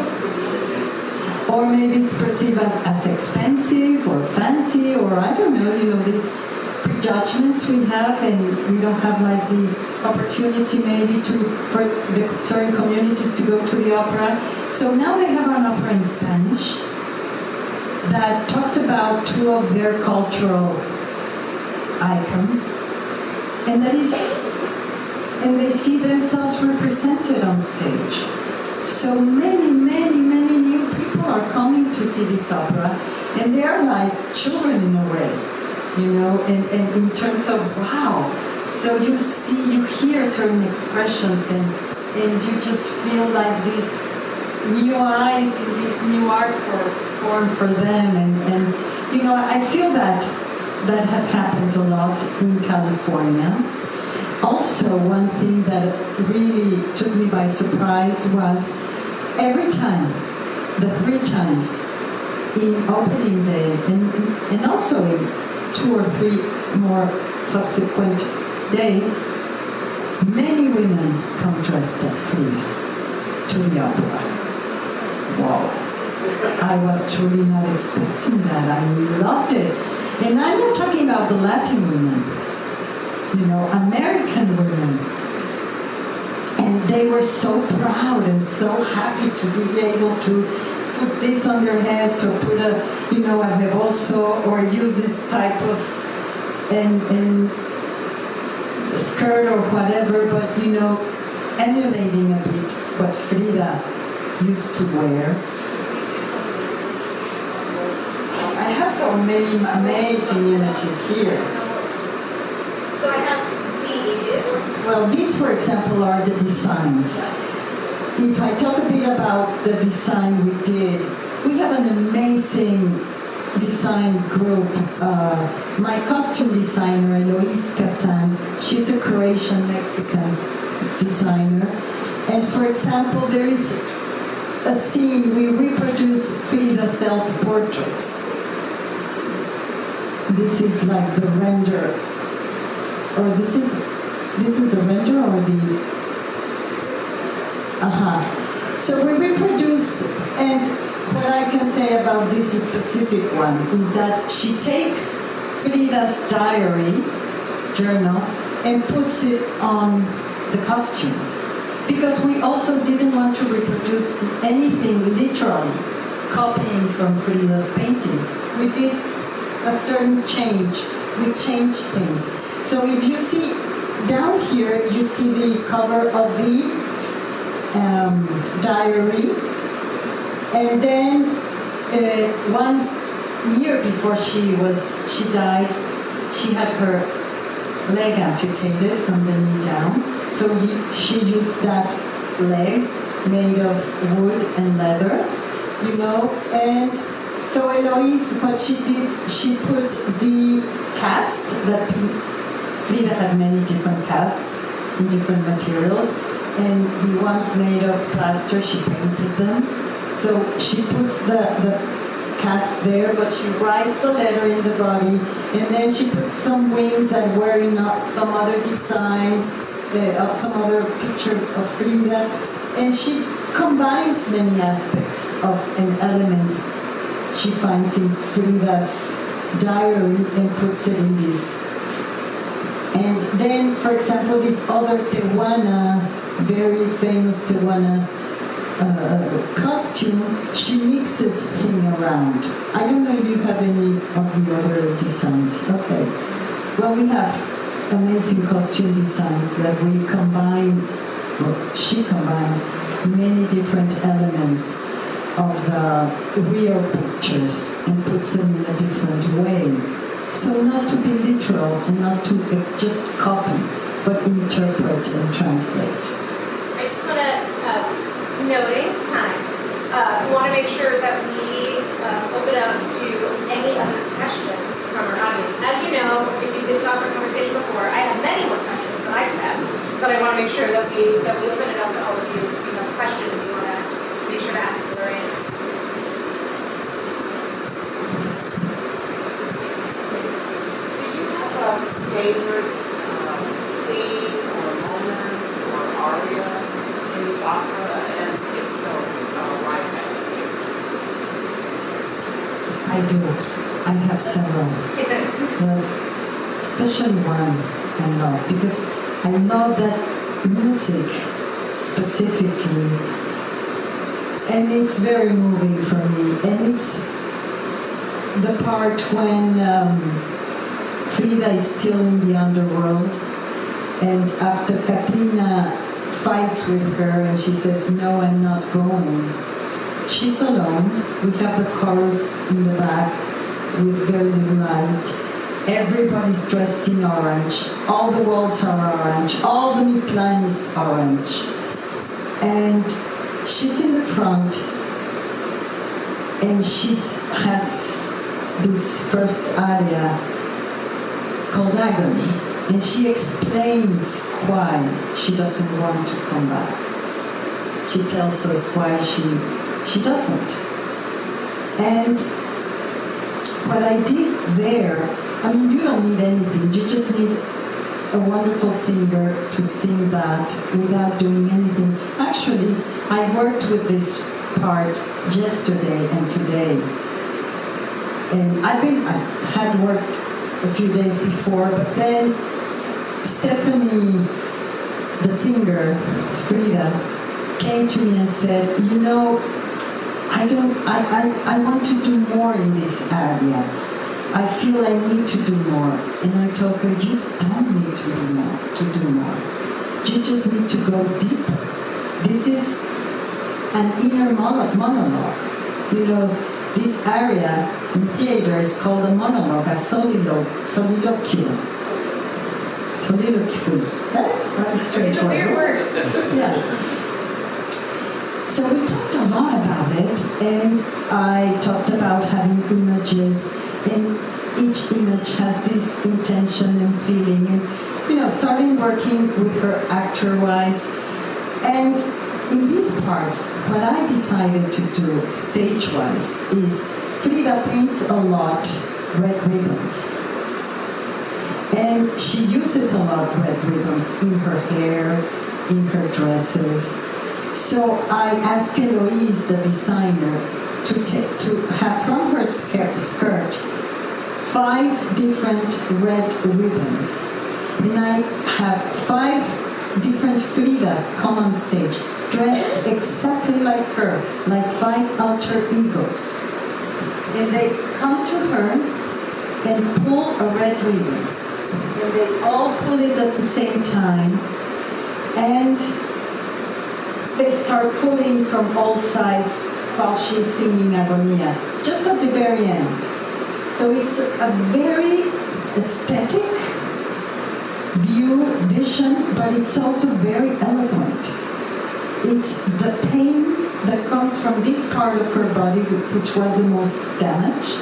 [SPEAKER 3] Or maybe it's perceived as expensive or fancy, or I don't know, these prejudgments we have, and we don't have like the opportunity maybe for the certain communities to go to the opera. So now they have an opera in Spanish that talks about two of their cultural icons, and they see themselves represented on stage. So many new people are coming to see this opera, and they are like children in a way, and in terms of wow. So you hear certain expressions, and you just feel like these new eyes in this new art form for them, and I feel that has happened a lot in California. Also, one thing that really took me by surprise was every time, the 3 times in opening day, and also in 2 or 3 more subsequent days, many women come dressed as Frida to the opera. Wow. I was truly not expecting that. I loved it. And I'm not talking about the Latin women, American women. And they were so proud and so happy to be able to put this on their heads, or put a rebozo, or use this type of skirt or whatever, but emulating a bit what Frida used to wear. I have so many amazing images here.
[SPEAKER 1] So I have these.
[SPEAKER 3] Well, these, for example, are the designs. If I talk a bit about the design we did, we have an amazing design group. My costume designer, Eloise Kazan, she's a Croatian-Mexican designer. And for example, there is a scene, we reproduce Frida's self-portraits. This is like the render, or this is the render or the, So we reproduce, and what I can say about this specific one is that she takes Frida's diary, journal, and puts it on the costume. Because we also didn't want to reproduce anything literally, copying from Frida's painting. We did a certain change. We changed things. So if you see down here, you see the cover of the diary. And then 1 year before she died, she had her leg amputated from the knee down. So she used that leg made of wood and leather, and so Eloise, what she did, she put the cast that Frida had many different casts in different materials, and the ones made of plaster, she painted them. So she puts the cast there, but she writes the letter in the body, and then she puts some wings that were in some other design, some other picture of Frida, and she combines many aspects of and elements she finds in Frida's diary and puts it in this. And then, for example, this other Tehuana, very famous Tehuana costume, she mixes things around. I don't know if you have any of the other designs. Okay. Well, we have amazing costume designs that we combine, she combined many different elements of the real pictures and puts them in a different way. So not to be literal and not to just copy, but interpret and translate.
[SPEAKER 1] I just want to note in time, we want to make sure that we open up to any other questions from our audience. As you know, if you've been talking our conversation before, I have many more questions that I could ask, but I want to make sure that we open it up
[SPEAKER 5] favorite scene or moment or aria in this opera, and if so, why is that your favorite?
[SPEAKER 3] I do. I have several. But especially one I love, because I love that music specifically, and it's very moving for me. And it's the part when Frida is still in the underworld, and after Katrina fights with her and she says, "No, I'm not going." She's alone. We have the chorus in the back with very little light. Everybody's dressed in orange. All the walls are orange. All the midline is orange. And she's in the front, and she has this first aria called Agony. And she explains why she doesn't want to come back. She tells us why she doesn't. And what I did there, I mean, you don't need anything. You just need a wonderful singer to sing that without doing anything. Actually, I worked with this part yesterday and today. And I had worked a few days before, but then Stephanie, the singer, Frida, came to me and said, "You know, I want to do more in this area. I feel I need to do more." And I told her, "You don't need to do more. You just need to go deeper. This is an inner monologue. You know, this area in theater is called a monologue, a soliloquy. Soliloquy. That's a strange
[SPEAKER 1] It's a weird word.
[SPEAKER 3] Yeah. So we talked a lot about it, and I talked about having images, and each image has this intention and feeling, and starting working with her actor-wise. And in this part, what I decided to do stage-wise is Frida paints a lot red ribbons. And she uses a lot of red ribbons in her hair, in her dresses. So I asked Eloise, the designer, to have from her skirt 5 different red ribbons. And I have 5 different Fridas come on stage, dressed exactly like her, like 5 alter egos. And they come to her and pull a red ribbon. And they all pull it at the same time. And they start pulling from all sides while she's singing Agonia, just at the very end. So it's a very aesthetic vision, but it's also very eloquent. It's the pain that comes from this part of her body, which was the most damaged.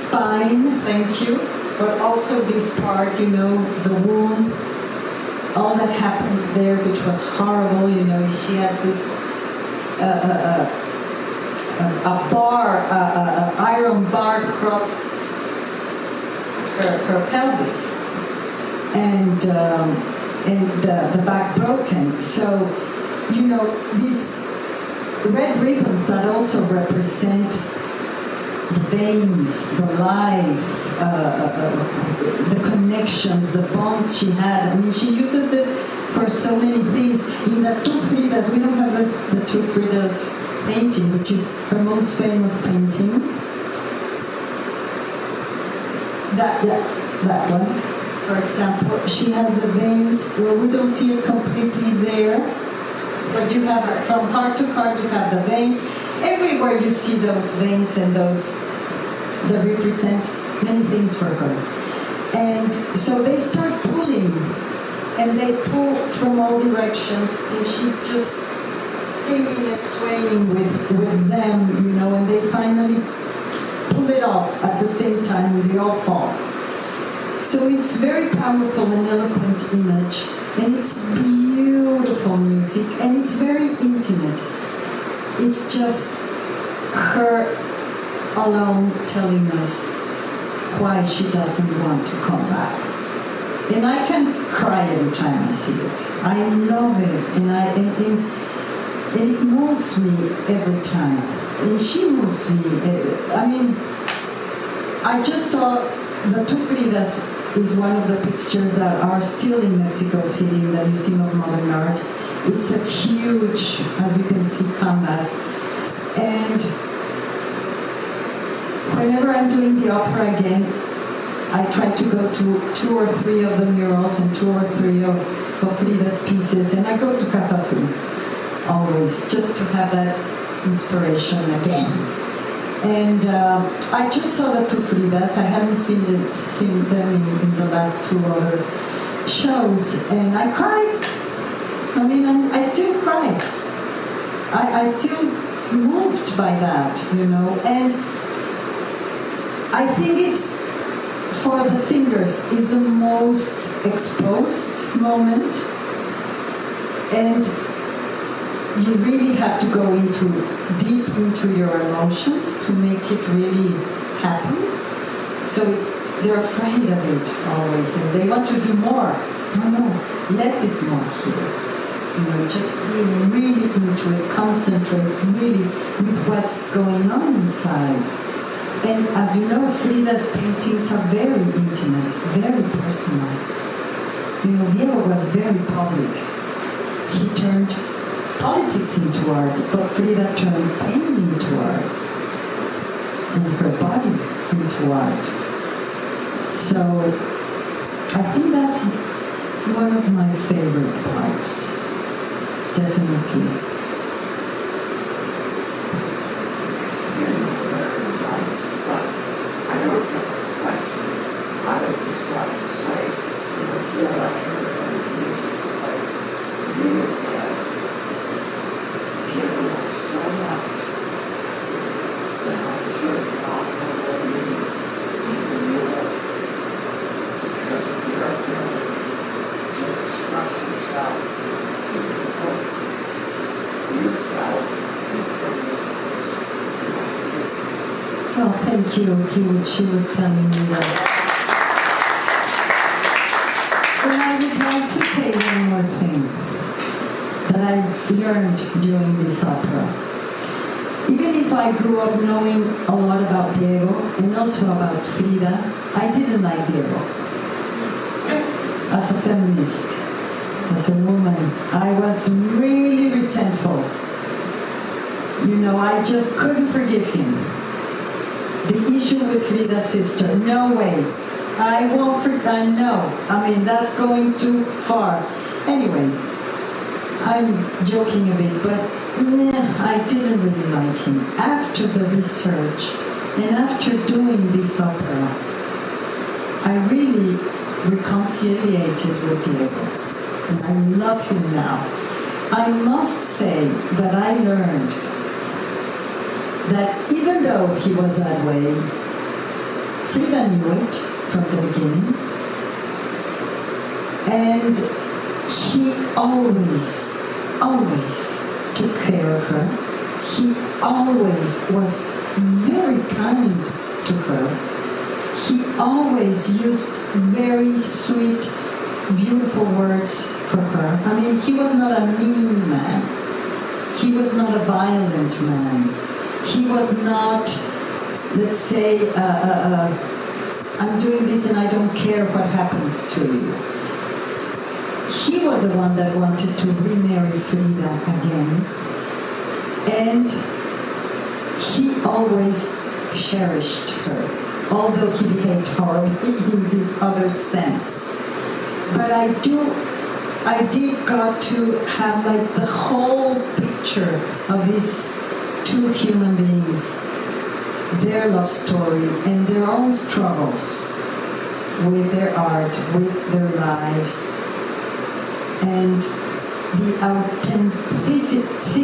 [SPEAKER 3] Spine, thank you, but also this part, the womb, all that happened there, which was horrible. She had this iron bar across her pelvis, and the back broken. So, these red ribbons that also represent the veins, the life, the connections, the bonds she had. I mean, she uses it for so many things. In the 2 Fridas, we don't have the 2 Fridas painting, which is her most famous painting. That one, for example, she has the veins where we don't see it completely there, but you have from heart to heart, you have the veins. Everywhere you see those veins and those that represent many things for her. And so they start pulling, and they pull from all directions, and she's just singing and swaying with them, and they finally pull it off at the same time, and they all fall. So it's very powerful and eloquent image, and it's beautiful music, and it's very intimate. It's just her alone telling us why she doesn't want to come back. And I can cry every time I see it. I love it, and it moves me every time. And she moves me. I mean, I just saw the two Fridas is one of the pictures that are still in Mexico City in the Museum of Modern Art. It's a huge, as you can see, canvas. And whenever I'm doing the opera again, I try to go to 2 or 3 of the murals and 2 or 3 of Frida's pieces, and I go to Casa Azul always, just to have that inspiration again. And I just saw the two Fridas. I haven't seen them in the last 2 other shows, and I cried. I mean, I still cry. I still moved by that, you know. And I think it's, for the singers, is the most exposed moment, and you really have to go deep into your emotions to make it really happen. So they're afraid of it always, and they want to do more. No, less is more here. You know, just being really into it, concentrate really with what's going on inside. And as you know, Frida's paintings are very intimate, very personal. You know, Diego was very public. He turned politics into art, but Frida turned pain into art, and her body into art. So I think that's one of my favorite parts, definitely. Well, thank you. She was telling me that. And I would like to say one more thing that I learned during this opera. Even if I grew up knowing a lot about Diego and also about Frida, I didn't like Diego. As a feminist, as a woman, I was really resentful. You know, I just couldn't forgive him. The issue with Frida's sister, no way. I won't forget, no. I mean, that's going too far. Anyway, I'm joking a bit, but I didn't really like him. After the research and after doing this opera, I really reconciliated with Diego. And I love him now. I must say that I learned that even though he was that way, Frida knew it from the beginning, and he always took care of her. He always was very kind to her. He always used very sweet, beautiful words for her. I mean, he was not a mean man. He was not a violent man. He was not, let's say, I'm doing this and I don't care what happens to you. He was the one that wanted to remarry Frida again. And he always cherished her, although he behaved horribly in this other sense. But I did got to have like the whole picture of these two human beings, their love story and their own struggles with their art, with their lives, and the authenticity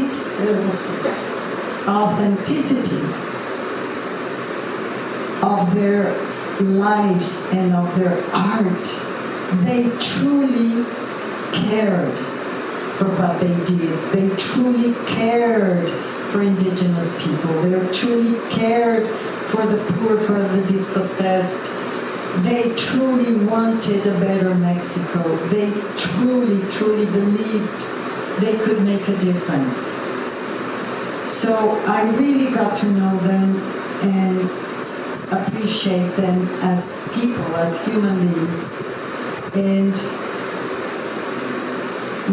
[SPEAKER 3] of their lives and of their art. They truly cared for what they did. They truly cared for indigenous people. They truly cared for the poor, for the dispossessed. They truly wanted a better Mexico. They truly, truly believed they could make a difference. So I really got to know them and appreciate them as people, as human beings. And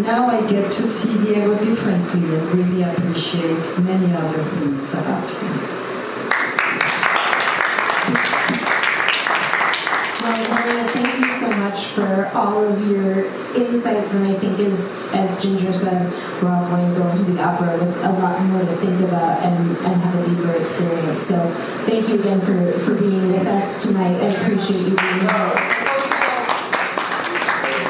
[SPEAKER 3] now I get to see Diego differently and really appreciate many other things about him.
[SPEAKER 4] Well, Lorena, thank you so much for all of your insights, and I think as Ginger said, we're all going to go into the opera with a lot more to think about and have a deeper experience. So thank you again for being with us tonight. I appreciate you being here.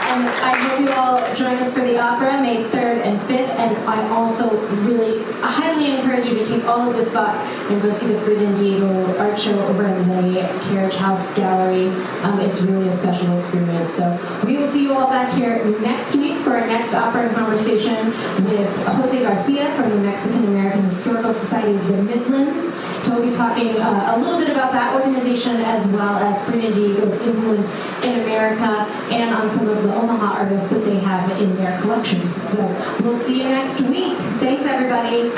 [SPEAKER 4] And I hope you all join us for the opera May 3rd and 5th, and I also really highly encourage you to take all of this thought and go see the Frida and Diego art show over in the Carriage House Gallery. It's really a special experience. So we will see you all back here next week for our next opera conversation with Jose Garcia from the Mexican American Historical Society of the Midlands. He'll be talking a little bit about that organization as well as Frida and Diego's influence in America and on some of the Omaha artists that they have in their collection. So we'll see you next week. Thanks, everybody.